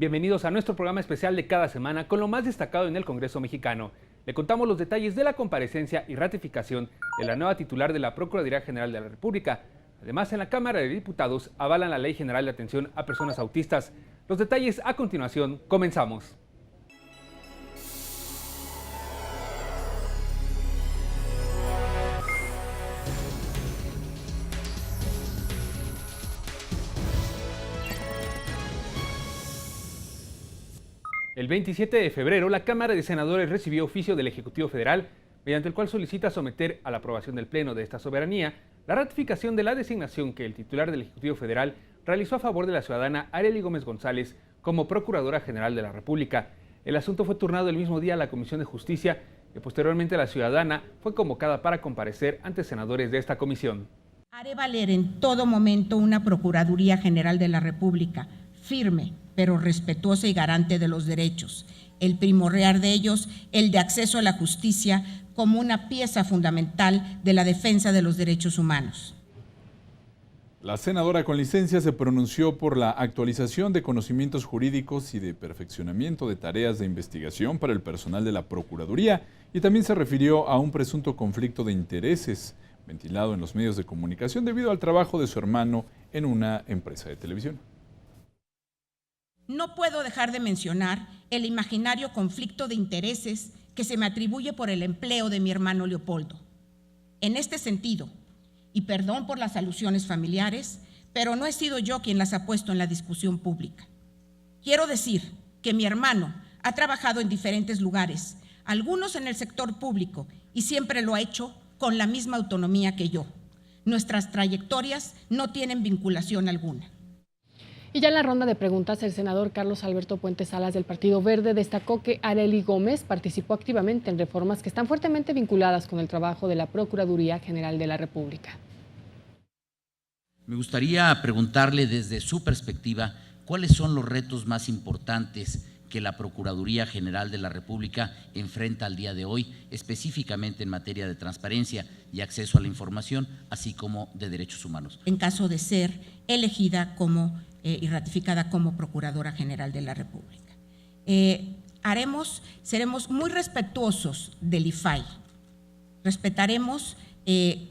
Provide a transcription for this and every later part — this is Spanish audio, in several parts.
Bienvenidos a nuestro programa especial de cada semana con lo más destacado en el Congreso mexicano. Le contamos los detalles de la comparecencia y ratificación de la nueva titular de la Procuraduría General de la República. Además, en la Cámara de Diputados avalan la Ley General de Atención a Personas Autistas. Los detalles a continuación, comenzamos. El 27 de febrero, la Cámara de Senadores recibió oficio del Ejecutivo Federal, mediante el cual solicita someter a la aprobación del Pleno de esta soberanía la ratificación de la designación que el titular del Ejecutivo Federal realizó a favor de la ciudadana Arely Gómez González como Procuradora General de la República. El asunto fue turnado el mismo día a la Comisión de Justicia y posteriormente la ciudadana fue convocada para comparecer ante senadores de esta comisión. Haré valer en todo momento una Procuraduría General de la República, firme, pero respetuosa y garante de los derechos, el primordial de ellos, el de acceso a la justicia, como una pieza fundamental de la defensa de los derechos humanos. La senadora con licencia se pronunció por la actualización de conocimientos jurídicos y de perfeccionamiento de tareas de investigación para el personal de la Procuraduría y también se refirió a un presunto conflicto de intereses ventilado en los medios de comunicación debido al trabajo de su hermano en una empresa de televisión. No puedo dejar de mencionar el imaginario conflicto de intereses que se me atribuye por el empleo de mi hermano Leopoldo. En este sentido, y perdón por las alusiones familiares, pero no he sido yo quien las ha puesto en la discusión pública. Quiero decir que mi hermano ha trabajado en diferentes lugares, algunos en el sector público, y siempre lo ha hecho con la misma autonomía que yo. Nuestras trayectorias no tienen vinculación alguna. Y ya en la ronda de preguntas, el senador Carlos Alberto Puente Salas del Partido Verde destacó que Arely Gómez participó activamente en reformas que están fuertemente vinculadas con el trabajo de la Procuraduría General de la República. Me gustaría preguntarle desde su perspectiva, ¿cuáles son los retos más importantes que la Procuraduría General de la República enfrenta al día de hoy, específicamente en materia de transparencia y acceso a la información, así como de derechos humanos? En caso de ser elegida y ratificada como Procuradora General de la República. Seremos muy respetuosos del IFAI, respetaremos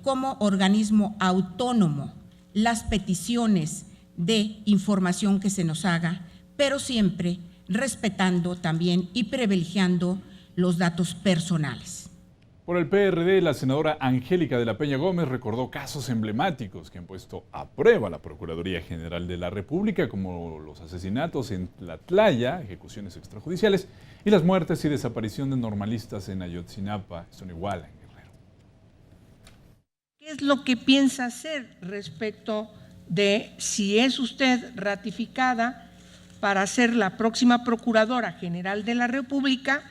como organismo autónomo las peticiones de información que se nos haga, pero siempre respetando también y privilegiando los datos personales. Por el PRD, la senadora Angélica de la Peña Gómez recordó casos emblemáticos que han puesto a prueba la Procuraduría General de la República, como los asesinatos en Tlatlaya, ejecuciones extrajudiciales, y las muertes y desaparición de normalistas en Ayotzinapa, esto en Iguala, en Guerrero. ¿Qué es lo que piensa hacer respecto de si es usted ratificada para ser la próxima Procuradora General de la República?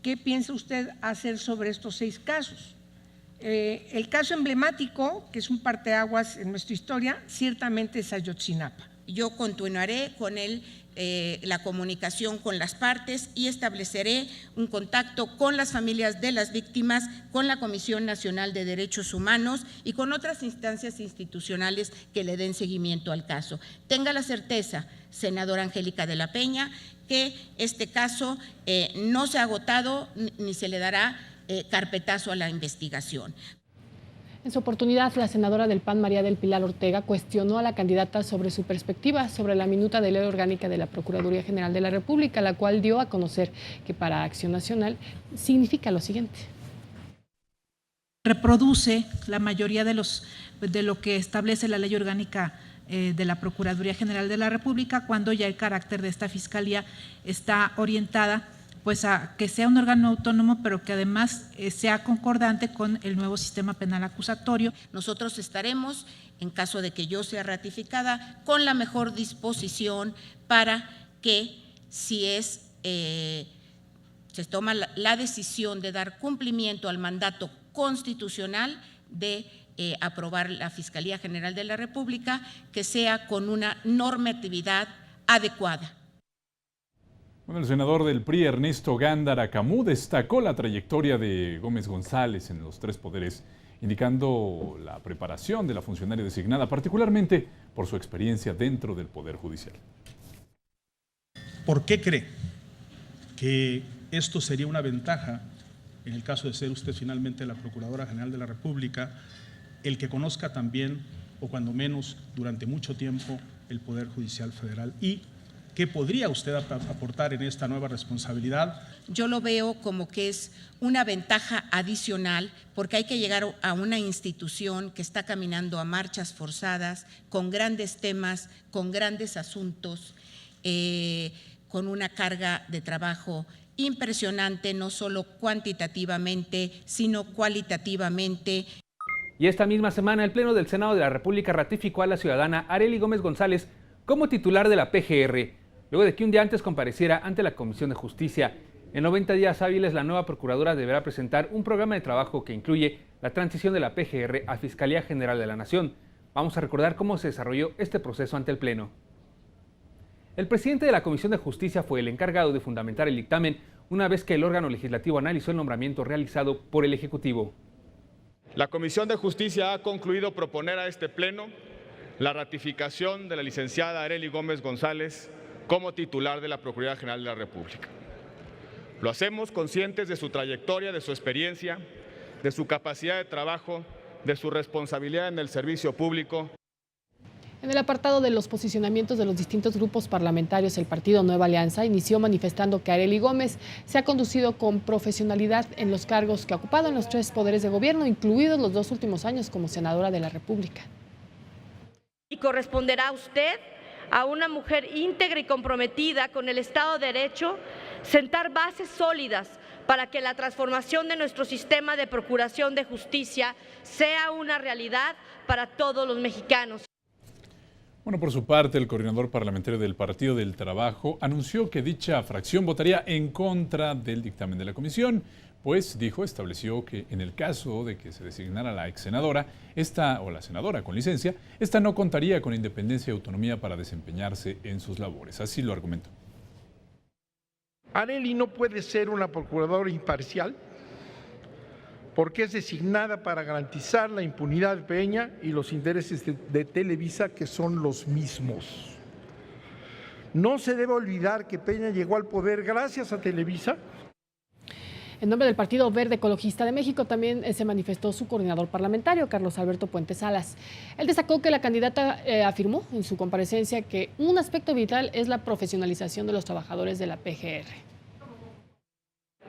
¿Qué piensa usted hacer sobre estos 6 casos? El caso emblemático, que es un parteaguas en nuestra historia, ciertamente es Ayotzinapa. Yo continuaré con la comunicación con las partes y estableceré un contacto con las familias de las víctimas, con la Comisión Nacional de Derechos Humanos y con otras instancias institucionales que le den seguimiento al caso. Tenga la certeza, senadora Angélica de la Peña, que este caso no se ha agotado ni se le dará carpetazo a la investigación. En su oportunidad, la senadora del PAN, María del Pilar Ortega, cuestionó a la candidata sobre su perspectiva sobre la minuta de ley orgánica de la Procuraduría General de la República, la cual dio a conocer que para Acción Nacional significa lo siguiente. Reproduce la mayoría de lo que establece la ley orgánica de la Procuraduría General de la República, cuando ya el carácter de esta fiscalía está orientada pues a que sea un órgano autónomo, pero que además sea concordante con el nuevo sistema penal acusatorio. Nosotros estaremos, en caso de que yo sea ratificada, con la mejor disposición para que si se toma la decisión de dar cumplimiento al mandato constitucional de aprobar la Fiscalía General de la República, que sea con una normatividad adecuada. Bueno, el senador del PRI, Ernesto Gándara Camú, destacó la trayectoria de Gómez González en los 3 poderes, indicando la preparación de la funcionaria designada, particularmente por su experiencia dentro del Poder Judicial. ¿Por qué cree que esto sería una ventaja en el caso de ser usted finalmente la Procuradora General de la República, el que conozca también, o cuando menos durante mucho tiempo, el Poder Judicial Federal? ¿Y qué podría usted aportar en esta nueva responsabilidad? Yo lo veo como que es una ventaja adicional, porque hay que llegar a una institución que está caminando a marchas forzadas, con grandes temas, con grandes asuntos, con una carga de trabajo impresionante, no solo cuantitativamente, sino cualitativamente. Y esta misma semana el Pleno del Senado de la República ratificó a la ciudadana Arely Gómez González como titular de la PGR, luego de que un día antes compareciera ante la Comisión de Justicia. En 90 días hábiles, la nueva procuradora deberá presentar un programa de trabajo que incluye la transición de la PGR a Fiscalía General de la Nación. Vamos a recordar cómo se desarrolló este proceso ante el Pleno. El presidente de la Comisión de Justicia fue el encargado de fundamentar el dictamen una vez que el órgano legislativo analizó el nombramiento realizado por el Ejecutivo. La Comisión de Justicia ha concluido proponer a este Pleno la ratificación de la licenciada Arely Gómez González como titular de la Procuraduría General de la República. Lo hacemos conscientes de su trayectoria, de su experiencia, de su capacidad de trabajo, de su responsabilidad en el servicio público. En el apartado de los posicionamientos de los distintos grupos parlamentarios, el Partido Nueva Alianza inició manifestando que Arely Gómez se ha conducido con profesionalidad en los cargos que ha ocupado en los 3 poderes de gobierno, incluidos los 2 últimos años como senadora de la República. Y corresponderá a usted, a una mujer íntegra y comprometida con el Estado de Derecho, sentar bases sólidas para que la transformación de nuestro sistema de procuración de justicia sea una realidad para todos los mexicanos. Bueno, por su parte, el coordinador parlamentario del Partido del Trabajo anunció que dicha fracción votaría en contra del dictamen de la comisión, pues, dijo, estableció que en el caso de que se designara la ex senadora, o la senadora con licencia, esta no contaría con independencia y autonomía para desempeñarse en sus labores. Así lo argumentó. Arely no puede ser una procuradora imparcial porque es designada para garantizar la impunidad de Peña y los intereses de Televisa, que son los mismos. No se debe olvidar que Peña llegó al poder gracias a Televisa. En nombre del Partido Verde Ecologista de México también se manifestó su coordinador parlamentario, Carlos Alberto Puente Salas. Él destacó que la candidata afirmó en su comparecencia que un aspecto vital es la profesionalización de los trabajadores de la PGR.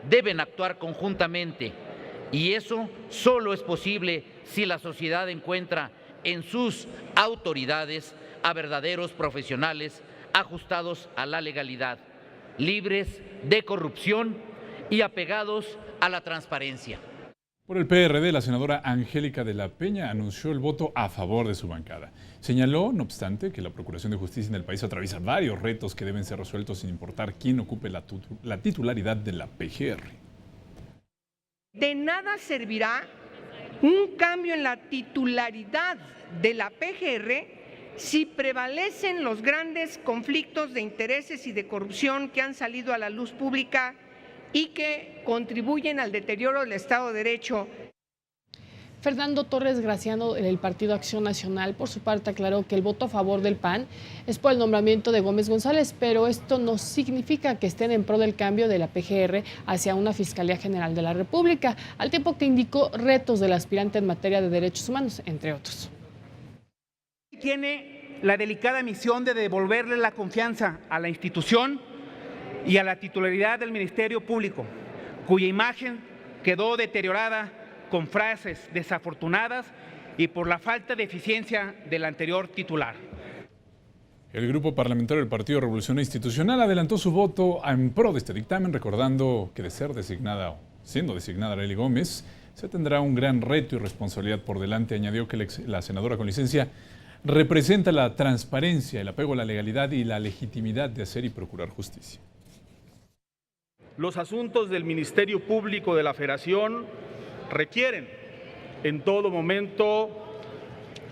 Deben actuar conjuntamente y eso solo es posible si la sociedad encuentra en sus autoridades a verdaderos profesionales ajustados a la legalidad, libres de corrupción y apegados a la transparencia. Por el PRD, la senadora Angélica de la Peña anunció el voto a favor de su bancada. Señaló, no obstante, que la Procuración de Justicia en el país atraviesa varios retos que deben ser resueltos sin importar quién ocupe la titularidad de la PGR. De nada servirá un cambio en la titularidad de la PGR si prevalecen los grandes conflictos de intereses y de corrupción que han salido a la luz pública y que contribuyen al deterioro del Estado de Derecho. Fernando Torres Graciano, del Partido Acción Nacional, por su parte aclaró que el voto a favor del PAN es por el nombramiento de Gómez González, pero esto no significa que estén en pro del cambio de la PGR hacia una Fiscalía General de la República, al tiempo que indicó retos del aspirante en materia de derechos humanos, entre otros. Tiene la delicada misión de devolverle la confianza a la institución y a la titularidad del Ministerio Público, cuya imagen quedó deteriorada con frases desafortunadas y por la falta de eficiencia del anterior titular. El grupo parlamentario del Partido Revolución Institucional adelantó su voto en pro de este dictamen, recordando que de ser designada o siendo designada Arely Gómez, se tendrá un gran reto y responsabilidad por delante. Añadió que la senadora con licencia representa la transparencia, el apego a la legalidad y la legitimidad de hacer y procurar justicia. Los asuntos del Ministerio Público de la Federación requieren en todo momento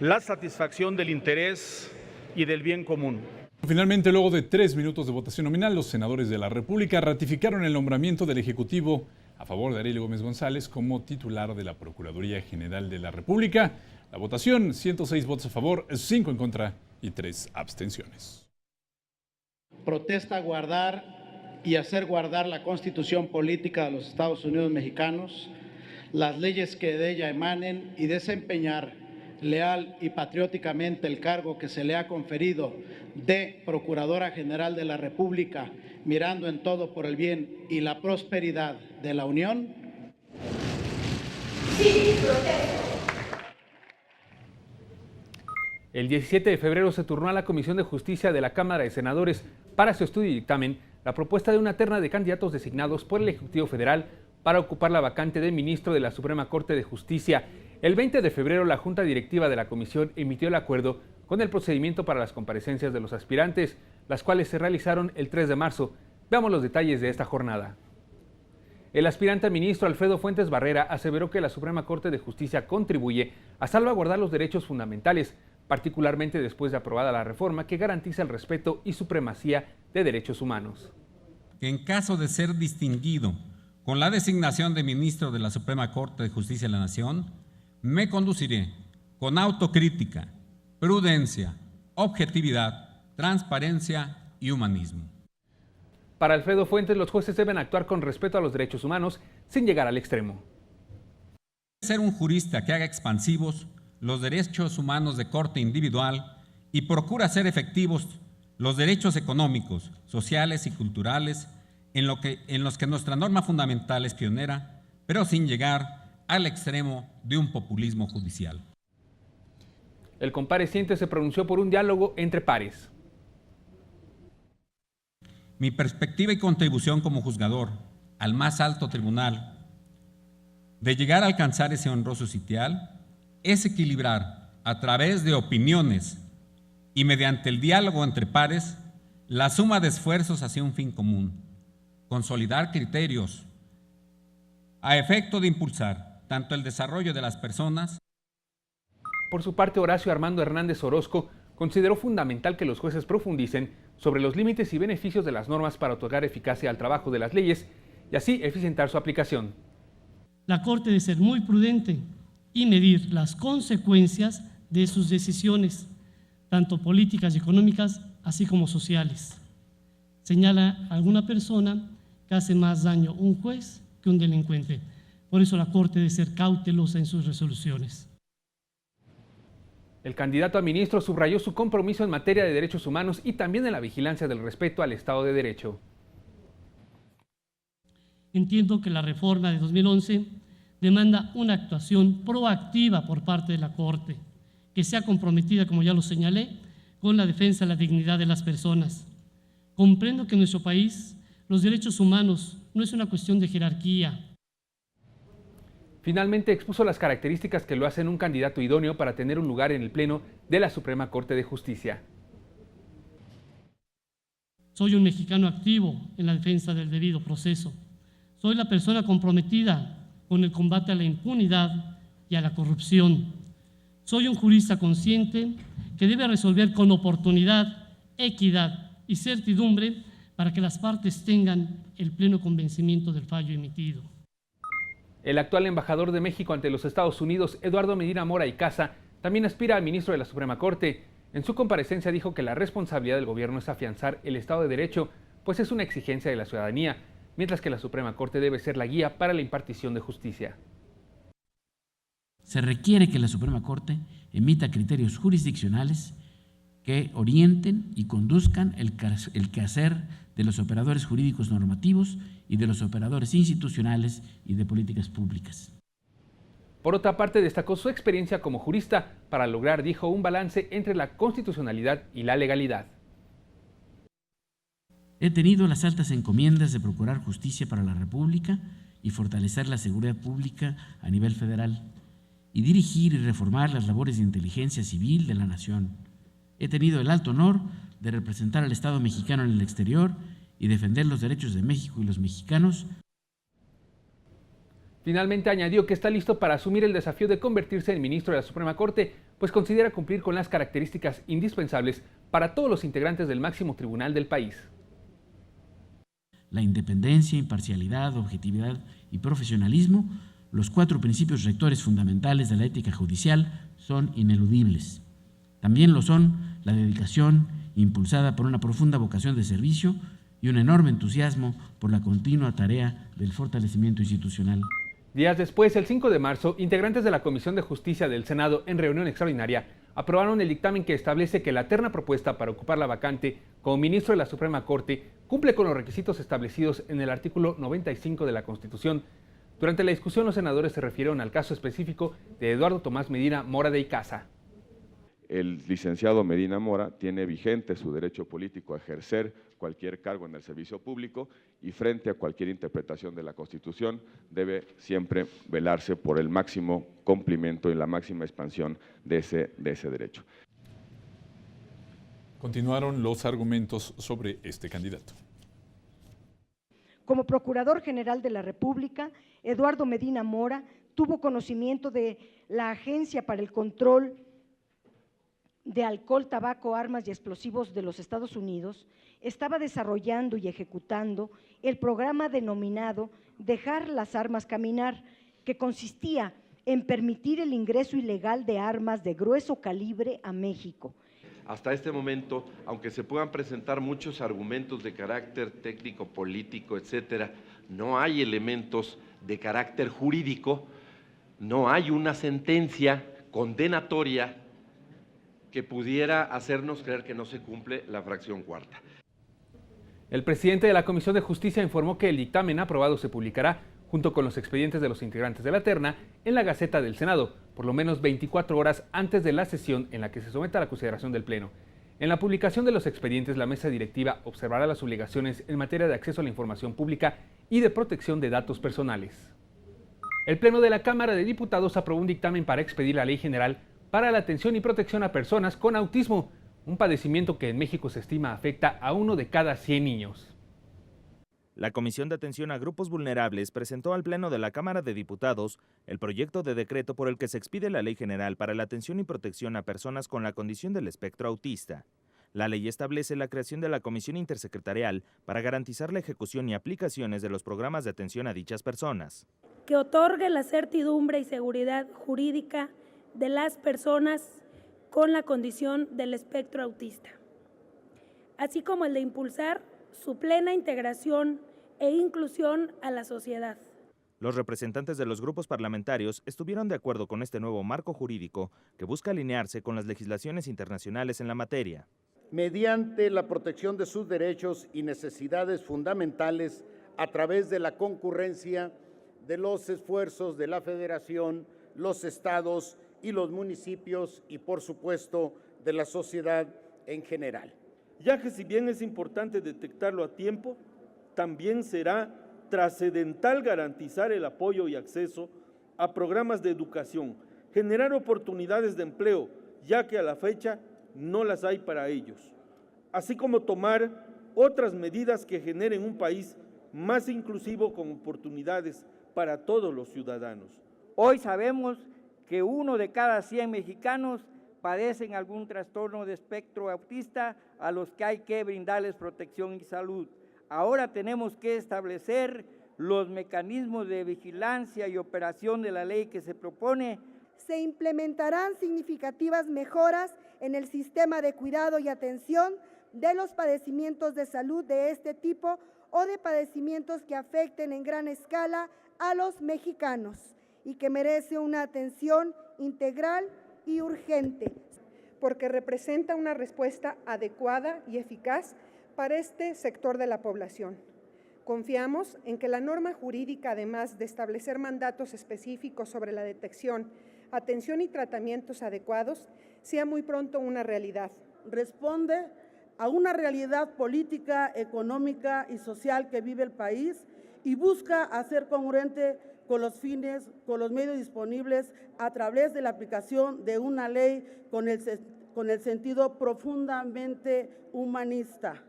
la satisfacción del interés y del bien común. Finalmente, luego de 3 minutos de votación nominal, los senadores de la República ratificaron el nombramiento del Ejecutivo a favor de Arely Gómez González como titular de la Procuraduría General de la República. La votación, 106 votos a favor, 5 en contra y 3 abstenciones. Protesta guardar y hacer guardar la Constitución Política de los Estados Unidos Mexicanos, las leyes que de ella emanen y desempeñar leal y patrióticamente el cargo que se le ha conferido de Procuradora General de la República, mirando en todo por el bien y la prosperidad de la Unión. Sí, protesto. El 17 de febrero se turnó a la Comisión de Justicia de la Cámara de Senadores para su estudio y dictamen la propuesta de una terna de candidatos designados por el Ejecutivo Federal para ocupar la vacante de ministro de la Suprema Corte de Justicia. El 20 de febrero la Junta Directiva de la Comisión emitió el acuerdo con el procedimiento para las comparecencias de los aspirantes, las cuales se realizaron el 3 de marzo. Veamos los detalles de esta jornada. El aspirante a ministro Alfredo Fuentes Barrera aseveró que la Suprema Corte de Justicia contribuye a salvaguardar los derechos fundamentales, particularmente después de aprobada la reforma que garantiza el respeto y supremacía de derechos humanos. En caso de ser distinguido con la designación de ministro de la Suprema Corte de Justicia de la Nación, me conduciré con autocrítica, prudencia, objetividad, transparencia y humanismo. Para Alfredo Fuentes, los jueces deben actuar con respeto a los derechos humanos sin llegar al extremo. Ser un jurista que haga expansivos los derechos humanos de corte individual y procura hacer efectivos los derechos económicos, sociales y culturales en los que nuestra norma fundamental es pionera, pero sin llegar al extremo de un populismo judicial. El compareciente se pronunció por un diálogo entre pares. Mi perspectiva y contribución como juzgador al más alto tribunal de llegar a alcanzar ese honroso sitial es equilibrar a través de opiniones y mediante el diálogo entre pares la suma de esfuerzos hacia un fin común, consolidar criterios a efecto de impulsar tanto el desarrollo de las personas. Por su parte, Horacio Armando Hernández Orozco consideró fundamental que los jueces profundicen sobre los límites y beneficios de las normas para otorgar eficacia al trabajo de las leyes y así eficientar su aplicación. La Corte debe ser muy prudente y medir las consecuencias de sus decisiones, tanto políticas y económicas, así como sociales. Señala alguna persona que hace más daño un juez que un delincuente. Por eso la Corte debe ser cautelosa en sus resoluciones. El candidato a ministro subrayó su compromiso en materia de derechos humanos y también en la vigilancia del respeto al Estado de Derecho. Entiendo que la reforma de 2011 demanda una actuación proactiva por parte de la Corte, que sea comprometida, como ya lo señalé, con la defensa de la dignidad de las personas. Comprendo que en nuestro país los derechos humanos no es una cuestión de jerarquía. Finalmente expuso las características que lo hacen un candidato idóneo para tener un lugar en el Pleno de la Suprema Corte de Justicia. Soy un mexicano activo en la defensa del debido proceso. Soy la persona comprometida con el combate a la impunidad y a la corrupción. Soy un jurista consciente que debe resolver con oportunidad, equidad y certidumbre para que las partes tengan el pleno convencimiento del fallo emitido. El actual embajador de México ante los Estados Unidos, Eduardo Medina Mora y Casa, también aspira a ministro de la Suprema Corte. En su comparecencia dijo que la responsabilidad del gobierno es afianzar el Estado de Derecho, pues es una exigencia de la ciudadanía, mientras que la Suprema Corte debe ser la guía para la impartición de justicia. Se requiere que la Suprema Corte emita criterios jurisdiccionales que orienten y conduzcan el quehacer de los operadores jurídicos normativos y de los operadores institucionales y de políticas públicas. Por otra parte, destacó su experiencia como jurista para lograr, dijo, un balance entre la constitucionalidad y la legalidad. He tenido las altas encomiendas de procurar justicia para la República y fortalecer la seguridad pública a nivel federal y dirigir y reformar las labores de inteligencia civil de la nación. He tenido el alto honor de representar al Estado mexicano en el exterior y defender los derechos de México y los mexicanos. Finalmente añadió que está listo para asumir el desafío de convertirse en ministro de la Suprema Corte, pues considera cumplir con las características indispensables para todos los integrantes del máximo tribunal del país. La independencia, imparcialidad, objetividad y profesionalismo, los 4 principios rectores fundamentales de la ética judicial, son ineludibles. También lo son la dedicación impulsada por una profunda vocación de servicio y un enorme entusiasmo por la continua tarea del fortalecimiento institucional. Días después, el 5 de marzo, integrantes de la Comisión de Justicia del Senado, en reunión extraordinaria, aprobaron el dictamen que establece que la terna propuesta para ocupar la vacante como ministro de la Suprema Corte cumple con los requisitos establecidos en el artículo 95 de la Constitución. Durante la discusión, los senadores se refirieron al caso específico de Eduardo Tomás Medina Mora de Icaza. El licenciado Medina Mora tiene vigente su derecho político a ejercer cualquier cargo en el servicio público y frente a cualquier interpretación de la Constitución debe siempre velarse por el máximo cumplimiento y la máxima expansión de ese derecho. Continuaron los argumentos sobre este candidato. Como Procurador General de la República, Eduardo Medina Mora tuvo conocimiento de la Agencia para el Control de Alcohol, Tabaco, Armas y Explosivos de los Estados Unidos, estaba desarrollando y ejecutando el programa denominado Dejar las Armas Caminar, que consistía en permitir el ingreso ilegal de armas de grueso calibre a México. Hasta este momento, aunque se puedan presentar muchos argumentos de carácter técnico, político, etcétera, no hay elementos de carácter jurídico, no hay una sentencia condenatoria que pudiera hacernos creer que no se cumple la fracción cuarta. El presidente de la Comisión de Justicia informó que el dictamen aprobado se publicará junto con los expedientes de los integrantes de la terna en la Gaceta del Senado, por lo menos 24 horas antes de la sesión en la que se someta a la consideración del Pleno. En la publicación de los expedientes, la mesa directiva observará las obligaciones en materia de acceso a la información pública y de protección de datos personales. El Pleno de la Cámara de Diputados aprobó un dictamen para expedir la Ley General para la atención y protección a personas con autismo, un padecimiento que en México se estima afecta a 1 de cada 100 niños. La Comisión de Atención a Grupos Vulnerables presentó al Pleno de la Cámara de Diputados el proyecto de decreto por el que se expide la Ley General para la Atención y Protección a Personas con la Condición del Espectro Autista. La ley establece la creación de la Comisión Intersecretarial para garantizar la ejecución y aplicaciones de los programas de atención a dichas personas. Que otorgue la certidumbre y seguridad jurídica de las personas con la condición del espectro autista, así como el de impulsar su plena integración e inclusión a la sociedad. Los representantes de los grupos parlamentarios estuvieron de acuerdo con este nuevo marco jurídico que busca alinearse con las legislaciones internacionales en la materia. Mediante la protección de sus derechos y necesidades fundamentales a través de la concurrencia de los esfuerzos de la Federación, los estados y los municipios y, por supuesto, de la sociedad en general. Ya que si bien es importante detectarlo a tiempo, también será trascendental garantizar el apoyo y acceso a programas de educación, generar oportunidades de empleo, ya que a la fecha no las hay para ellos, así como tomar otras medidas que generen un país más inclusivo con oportunidades para todos los ciudadanos. Hoy sabemos que 1 de cada 100 mexicanos padecen algún trastorno de espectro autista a los que hay que brindarles protección y salud. Ahora tenemos que establecer los mecanismos de vigilancia y operación de la ley que se propone. Se implementarán significativas mejoras en el sistema de cuidado y atención de los padecimientos de salud de este tipo o de padecimientos que afecten en gran escala a los mexicanos y que merece una atención integral y urgente, porque representa una respuesta adecuada y eficaz para este sector de la población. Confiamos en que la norma jurídica, además de establecer mandatos específicos sobre la detección, atención y tratamientos adecuados, sea muy pronto una realidad. Responde a una realidad política, económica y social que vive el país y busca hacer congruente con los fines, con los medios disponibles a través de la aplicación de una ley con el sentido profundamente humanista.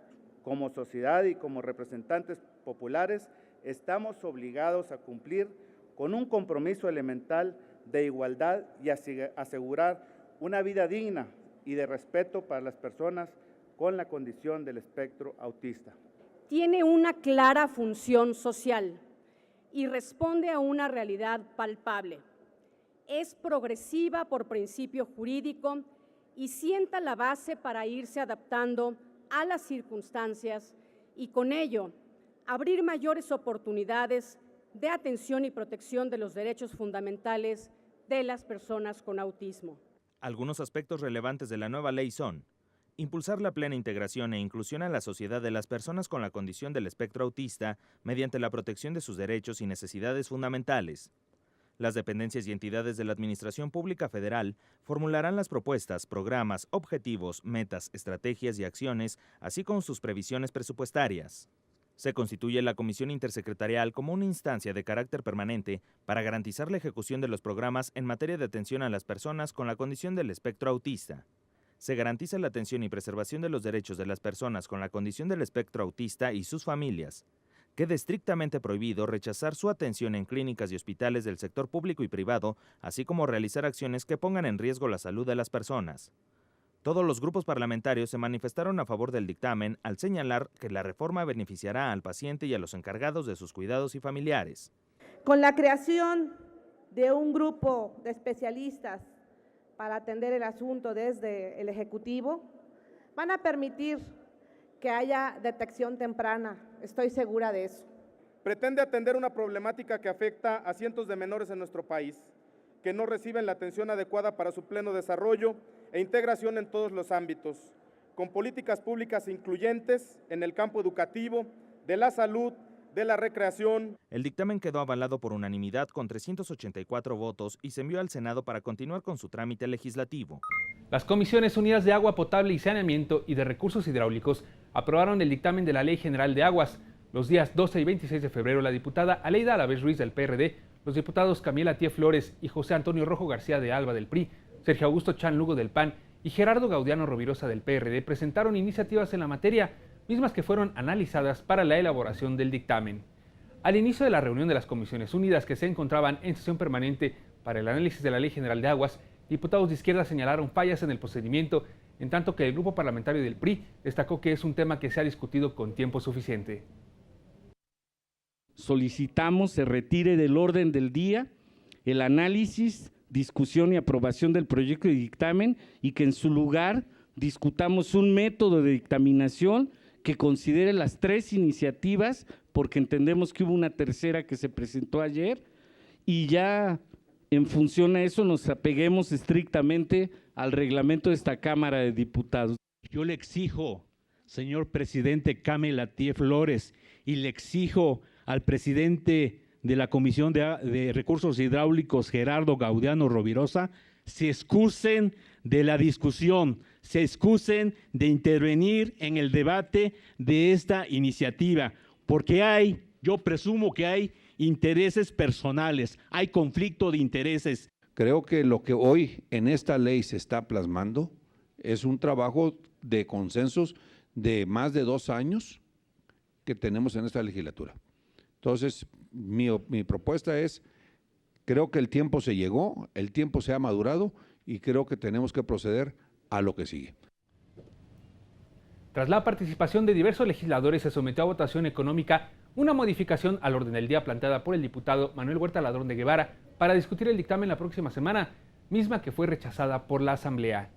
Como sociedad y como representantes populares, estamos obligados a cumplir con un compromiso elemental de igualdad y asegurar una vida digna y de respeto para las personas con la condición del espectro autista. Tiene una clara función social y responde a una realidad palpable. Es progresiva por principio jurídico y sienta la base para irse adaptando a las circunstancias y con ello abrir mayores oportunidades de atención y protección de los derechos fundamentales de las personas con autismo. Algunos aspectos relevantes de la nueva ley son: impulsar la plena integración e inclusión a la sociedad de las personas con la condición del espectro autista mediante la protección de sus derechos y necesidades fundamentales. Las dependencias y entidades de la Administración Pública Federal formularán las propuestas, programas, objetivos, metas, estrategias y acciones, así como sus previsiones presupuestarias. Se constituye la Comisión Intersecretarial como una instancia de carácter permanente para garantizar la ejecución de los programas en materia de atención a las personas con la condición del espectro autista. Se garantiza la atención y preservación de los derechos de las personas con la condición del espectro autista y sus familias. Queda estrictamente prohibido rechazar su atención en clínicas y hospitales del sector público y privado, así como realizar acciones que pongan en riesgo la salud de las personas. Todos los grupos parlamentarios se manifestaron a favor del dictamen al señalar que la reforma beneficiará al paciente y a los encargados de sus cuidados y familiares. Con la creación de un grupo de especialistas para atender el asunto desde el Ejecutivo, van a permitir que haya detección temprana, estoy segura de eso. Pretende atender una problemática que afecta a cientos de menores en nuestro país, que no reciben la atención adecuada para su pleno desarrollo e integración en todos los ámbitos, con políticas públicas incluyentes en el campo educativo, de la salud, de la recreación. El dictamen quedó avalado por unanimidad con 384 votos y se envió al Senado para continuar con su trámite legislativo. Las Comisiones Unidas de Agua Potable y Saneamiento y de Recursos Hidráulicos aprobaron el dictamen de la Ley General de Aguas. Los días 12 y 26 de febrero, la diputada Aleida Alavés Ruiz del PRD, los diputados Camila Atié Flores y José Antonio Rojo García de Alba del PRI, Sergio Augusto Chan Lugo del PAN y Gerardo Gaudiano Rovirosa del PRD presentaron iniciativas en la materia, mismas que fueron analizadas para la elaboración del dictamen. Al inicio de la reunión de las Comisiones Unidas, que se encontraban en sesión permanente para el análisis de la Ley General de Aguas, diputados de izquierda señalaron fallas en el procedimiento, en tanto que el grupo parlamentario del PRI destacó que es un tema que se ha discutido con tiempo suficiente. Solicitamos se retire del orden del día el análisis, discusión y aprobación del proyecto de dictamen y que en su lugar discutamos un método de dictaminación que considere las tres iniciativas, porque entendemos que hubo una tercera que se presentó ayer y ya en función a eso nos apeguemos estrictamente al reglamento de esta Cámara de Diputados. Yo le exijo, señor presidente Camila Atié Flores, y le exijo al presidente de la Comisión de Recursos Hidráulicos, Gerardo Gaudiano Rovirosa, se excusen de la discusión, se excusen de intervenir en el debate de esta iniciativa, porque yo presumo que hay intereses personales, hay conflicto de intereses. Creo que lo que hoy en esta ley se está plasmando es un trabajo de consensos de más de 2 años que tenemos en esta legislatura. Entonces, mi propuesta es, creo que el tiempo se llegó, el tiempo se ha madurado y creo que tenemos que proceder a lo que sigue. Tras la participación de diversos legisladores, se sometió a votación económica una modificación al orden del día planteada por el diputado Manuel Huerta Ladrón de Guevara para discutir el dictamen la próxima semana, misma que fue rechazada por la Asamblea.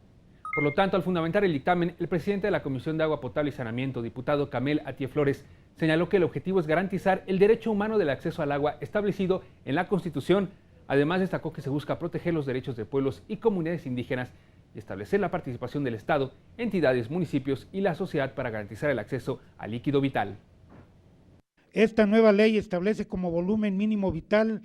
Por lo tanto, al fundamentar el dictamen, el presidente de la Comisión de Agua Potable y Saneamiento, diputado Camila Atié Flores, señaló que el objetivo es garantizar el derecho humano del acceso al agua establecido en la Constitución. Además, destacó que se busca proteger los derechos de pueblos y comunidades indígenas y establecer la participación del Estado, entidades, municipios y la sociedad para garantizar el acceso al líquido vital. Esta nueva ley establece como volumen mínimo vital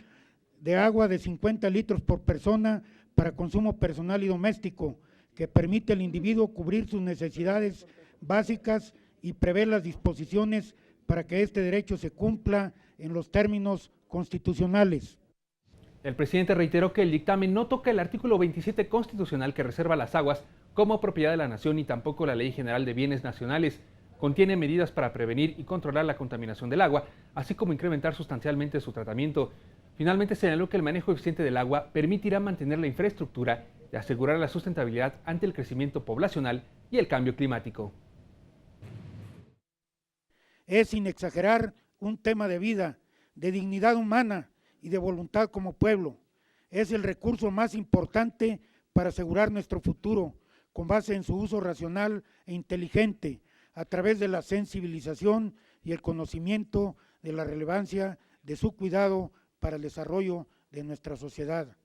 de agua de 50 litros por persona para consumo personal y doméstico, que permite al individuo cubrir sus necesidades básicas y prever las disposiciones para que este derecho se cumpla en los términos constitucionales. El presidente reiteró que el dictamen no toca el artículo 27 constitucional que reserva las aguas como propiedad de la nación, ni tampoco la Ley General de Bienes Nacionales. Contiene medidas para prevenir y controlar la contaminación del agua, así como incrementar sustancialmente su tratamiento. Finalmente señaló que el manejo eficiente del agua permitirá mantener la infraestructura y asegurar la sustentabilidad ante el crecimiento poblacional y el cambio climático. Es, sin exagerar, un tema de vida, de dignidad humana y de voluntad como pueblo. Es el recurso más importante para asegurar nuestro futuro, con base en su uso racional e inteligente, a través de la sensibilización y el conocimiento de la relevancia de su cuidado para el desarrollo de nuestra sociedad.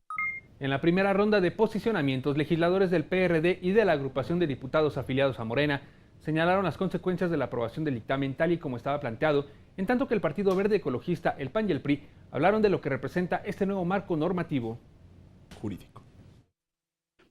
En la primera ronda de posicionamientos, legisladores del PRD y de la agrupación de diputados afiliados a Morena señalaron las consecuencias de la aprobación del dictamen tal y como estaba planteado, en tanto que el Partido Verde Ecologista, el PAN y el PRI hablaron de lo que representa este nuevo marco normativo jurídico.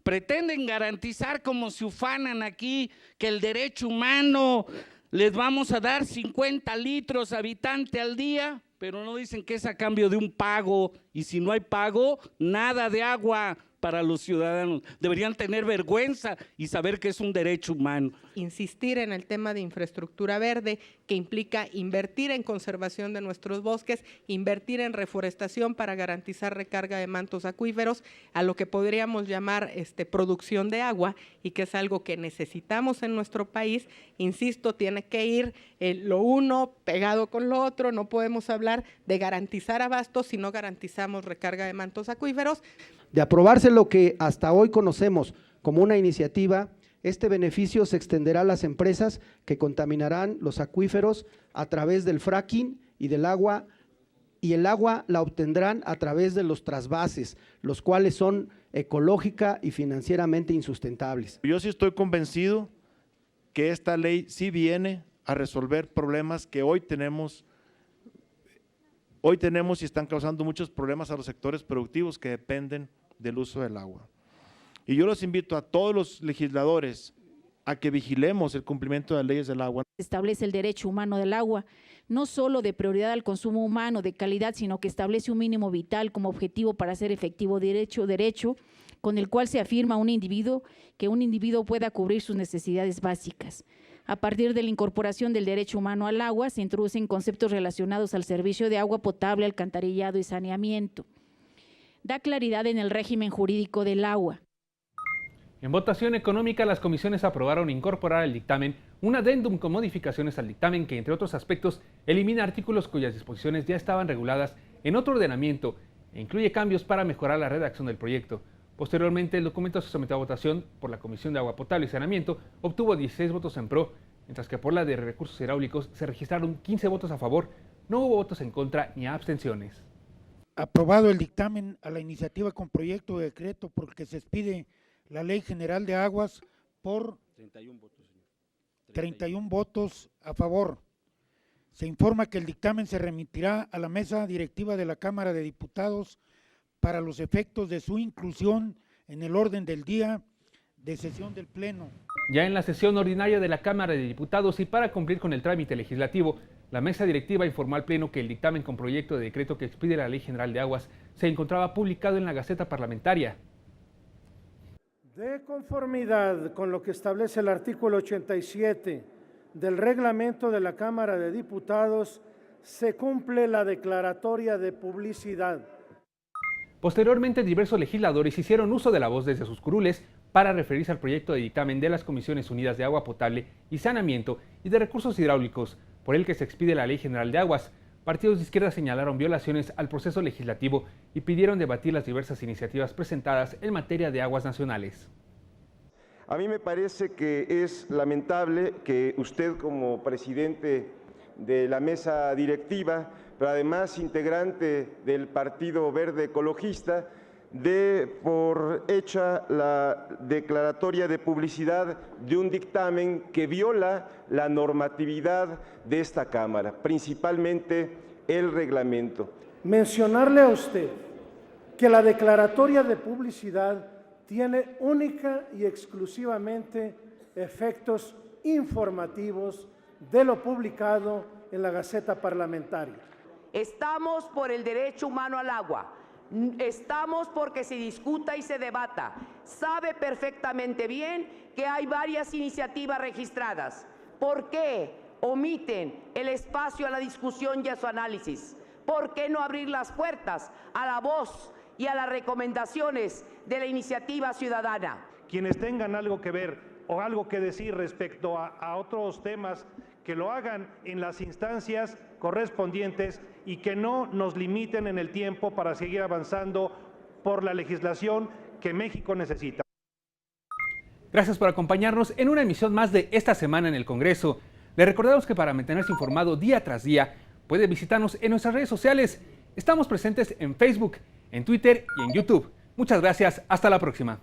Pretenden garantizar, como se ufanan aquí, que el derecho humano les vamos a dar 50 litros habitante al día, pero no dicen que es a cambio de un pago, y si no hay pago, nada de agua para los ciudadanos. Deberían tener vergüenza y saber que es un derecho humano. Insistir en el tema de infraestructura verde, que implica invertir en conservación de nuestros bosques, invertir en reforestación para garantizar recarga de mantos acuíferos, a lo que podríamos llamar producción de agua, y que es algo que necesitamos en nuestro país. Insisto, tiene que ir lo uno pegado con lo otro. No podemos hablar de garantizar abastos si no garantizamos recarga de mantos acuíferos. De aprobarse lo que hasta hoy conocemos como una iniciativa, este beneficio se extenderá a las empresas que contaminarán los acuíferos a través del fracking y del agua, y el agua la obtendrán a través de los trasvases, los cuales son ecológica y financieramente insustentables. Yo sí estoy convencido que esta ley sí viene a resolver problemas que hoy tenemos y están causando muchos problemas a los sectores productivos que dependen del uso del agua. Y yo los invito a todos los legisladores a que vigilemos el cumplimiento de las leyes del agua. Establece el derecho humano del agua, no solo de prioridad al consumo humano de calidad, sino que establece un mínimo vital como objetivo para hacer efectivo derecho, con el cual se afirma que un individuo pueda cubrir sus necesidades básicas. A partir de la incorporación del derecho humano al agua, se introducen conceptos relacionados al servicio de agua potable, alcantarillado y saneamiento. Da claridad en el régimen jurídico del agua. En votación económica, las comisiones aprobaron incorporar al dictamen un adendum con modificaciones al dictamen que, entre otros aspectos, elimina artículos cuyas disposiciones ya estaban reguladas en otro ordenamiento e incluye cambios para mejorar la redacción del proyecto. Posteriormente, el documento se sometió a votación por la Comisión de Agua Potable y Saneamiento, obtuvo 16 votos en pro, mientras que por la de Recursos Hidráulicos se registraron 15 votos a favor, no hubo votos en contra ni abstenciones. Aprobado el dictamen a la iniciativa con proyecto de decreto por el que se expide la Ley General de Aguas por 31 votos, señor. 31 votos a favor. Se informa que el dictamen se remitirá a la mesa directiva de la Cámara de Diputados para los efectos de su inclusión en el orden del día de sesión del Pleno. Ya en la sesión ordinaria de la Cámara de Diputados y para cumplir con el trámite legislativo, la mesa directiva informó al Pleno que el dictamen con proyecto de decreto que expide la Ley General de Aguas se encontraba publicado en la Gaceta Parlamentaria. De conformidad con lo que establece el artículo 87 del reglamento de la Cámara de Diputados, se cumple la declaratoria de publicidad. Posteriormente, diversos legisladores hicieron uso de la voz desde sus curules para referirse al proyecto de dictamen de las Comisiones Unidas de Agua Potable y Saneamiento y de Recursos Hidráulicos, por el que se expide la Ley General de Aguas. Partidos de izquierda señalaron violaciones al proceso legislativo y pidieron debatir las diversas iniciativas presentadas en materia de aguas nacionales. A mí me parece que es lamentable que usted, como presidente de la mesa directiva, pero además integrante del Partido Verde Ecologista, dé por hecha la declaratoria de publicidad de un dictamen que viola la normatividad de esta Cámara, principalmente el reglamento. Mencionarle a usted que la declaratoria de publicidad tiene única y exclusivamente efectos informativos de lo publicado en la Gaceta Parlamentaria. Estamos por el derecho humano al agua. Estamos porque se discuta y se debata. Sabe perfectamente bien que hay varias iniciativas registradas. ¿Por qué omiten el espacio a la discusión y a su análisis? ¿Por qué no abrir las puertas a la voz y a las recomendaciones de la iniciativa ciudadana? Quienes tengan algo que ver o algo que decir respecto a otros temas, que lo hagan en las instancias correspondientes y que no nos limiten en el tiempo para seguir avanzando por la legislación que México necesita. Gracias por acompañarnos en una emisión más de Esta Semana en el Congreso. Le recordamos que para mantenerse informado día tras día, puede visitarnos en nuestras redes sociales. Estamos presentes en Facebook, en Twitter y en YouTube. Muchas gracias. Hasta la próxima.